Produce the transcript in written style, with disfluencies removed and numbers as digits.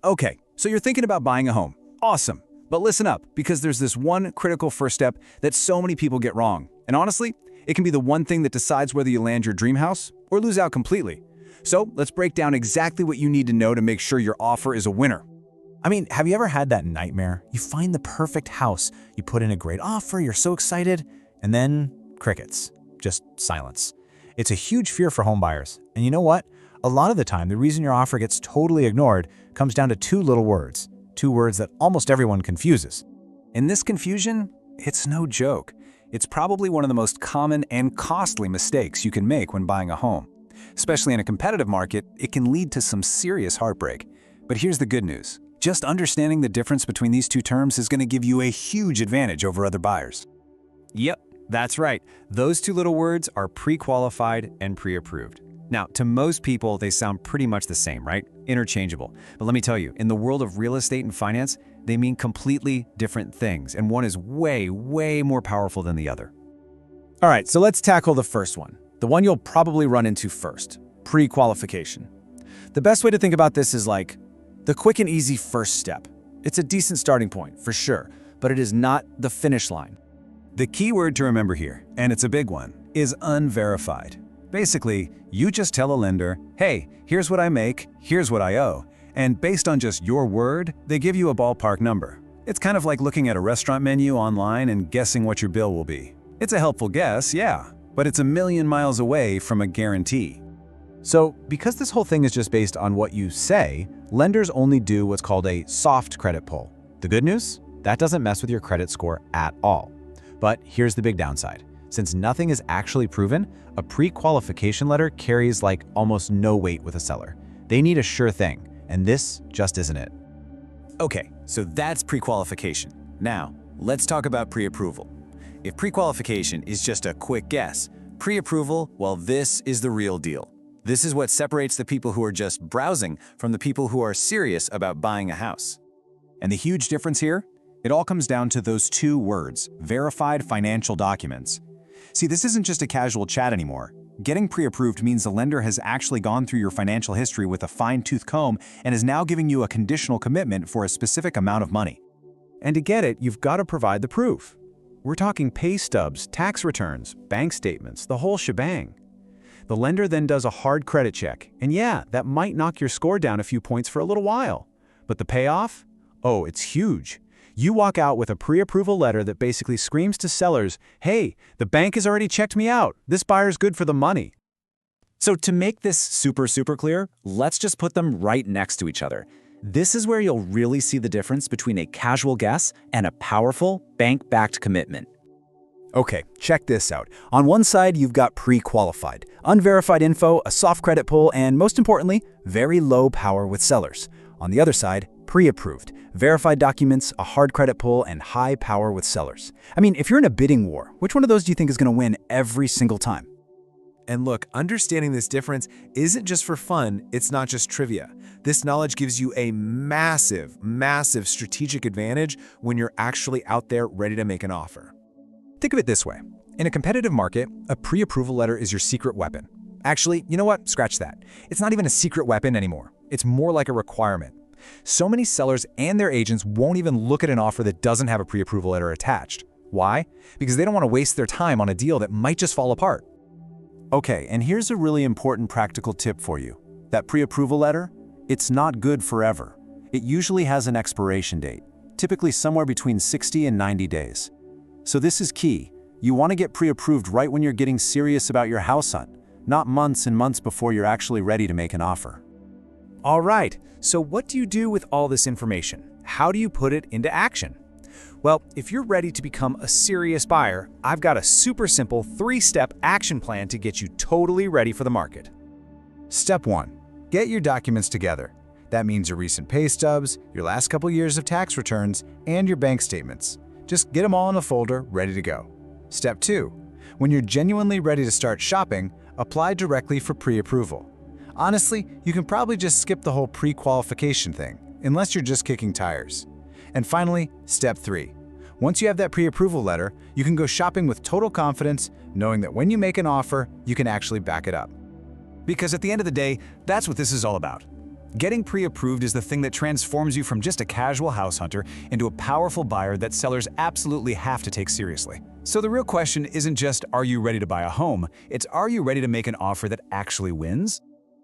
Okay, so you're thinking about buying a home. Awesome. But listen up, because there's this one critical first step that so many people get wrong. And honestly, it can be the one thing that decides whether you land your dream house or lose out completely. So let's break down exactly what you need to know to make sure your offer is a winner. I mean, have you ever had that nightmare? You find the perfect house, you put in a great offer, you're so excited, and then crickets. Just silence. It's a huge fear for home buyers. And you know what? A lot of the time, the reason your offer gets totally ignored comes down to two little words. Two words that almost everyone confuses. And this confusion, it's no joke. It's probably one of the most common and costly mistakes you can make when buying a home. Especially in a competitive market, it can lead to some serious heartbreak. But here's the good news. Just understanding the difference between these two terms is going to give you a huge advantage over other buyers. Yep, that's right. Those two little words are pre-qualified and pre-approved. Now, to most people, they sound pretty much the same, right? Interchangeable. But let me tell you, in the world of real estate and finance, they mean completely different things, and one is way, way more powerful than the other. All right, so let's tackle the first one. The one you'll probably run into first, pre-qualification. The best way to think about this is like the quick and easy first step. It's a decent starting point, for sure, but it is not the finish line. The key word to remember here, and it's a big one, is unverified. Basically, you just tell a lender, hey, here's what I make, here's what I owe, and based on just your word, they give you a ballpark number. It's kind of like looking at a restaurant menu online and guessing what your bill will be. It's a helpful guess, yeah, but it's a million miles away from a guarantee. So, because this whole thing is just based on what you say, lenders only do what's called a soft credit pull. The good news? That doesn't mess with your credit score at all. But here's the big downside. Since nothing is actually proven, a pre-qualification letter carries like almost no weight with a seller. They need a sure thing, and this just isn't it. Okay, so that's pre-qualification. Now, let's talk about pre-approval. If pre-qualification is just a quick guess, pre-approval, well, this is the real deal. This is what separates the people who are just browsing from the people who are serious about buying a house. And the huge difference here? It all comes down to those two words, verified financial documents. See, this isn't just a casual chat anymore. Getting pre-approved means the lender has actually gone through your financial history with a fine-tooth comb and is now giving you a conditional commitment for a specific amount of money. And to get it, you've got to provide the proof. We're talking pay stubs, tax returns, bank statements, the whole shebang. The lender then does a hard credit check, and yeah, that might knock your score down a few points for a little while. But the payoff? Oh, it's huge. You walk out with a pre-approval letter that basically screams to sellers, hey, the bank has already checked me out. This buyer's good for the money. So to make this super clear, let's just put them right next to each other. This is where you'll really see the difference between a casual guess and a powerful, bank-backed commitment. Okay, check this out. On one side, you've got pre-qualified, unverified info, a soft credit pull, and most importantly, very low power with sellers. On the other side, pre-approved, verified documents, a hard credit pull, and high power with sellers. I mean, if you're in a bidding war, which one of those do you think is going to win every single time? And look, understanding this difference isn't just for fun, it's not just trivia. This knowledge gives you a massive strategic advantage when you're actually out there ready to make an offer. Think of it this way. In a competitive market, a pre-approval letter is your secret weapon. Actually, you know what? Scratch that. It's not even a secret weapon anymore. It's more like a requirement. So many sellers and their agents won't even look at an offer that doesn't have a pre-approval letter attached. Why? Because they don't want to waste their time on a deal that might just fall apart. Okay, and here's a really important practical tip for you. That pre-approval letter, it's not good forever. It usually has an expiration date, typically somewhere between 60 and 90 days. So this is key. You want to get pre-approved right when you're getting serious about your house hunt, not months and months before you're actually ready to make an offer. All right, so what do you do with all this information? How do you put it into action? Well, if you're ready to become a serious buyer, I've got a super simple 3-step action plan to get you totally ready for the market. Step 1. Get your documents together. That means your recent pay stubs, your last couple years of tax returns, and your bank statements. Just get them all in a folder, ready to go. Step 2. When you're genuinely ready to start shopping, apply directly for pre-approval. Honestly, you can probably just skip the whole pre-qualification thing, unless you're just kicking tires. And finally, step 3. Once you have that pre-approval letter, you can go shopping with total confidence, knowing that when you make an offer, you can actually back it up. Because at the end of the day, that's what this is all about. Getting pre-approved is the thing that transforms you from just a casual house hunter into a powerful buyer that sellers absolutely have to take seriously. So the real question isn't just, are you ready to buy a home? It's, are you ready to make an offer that actually wins?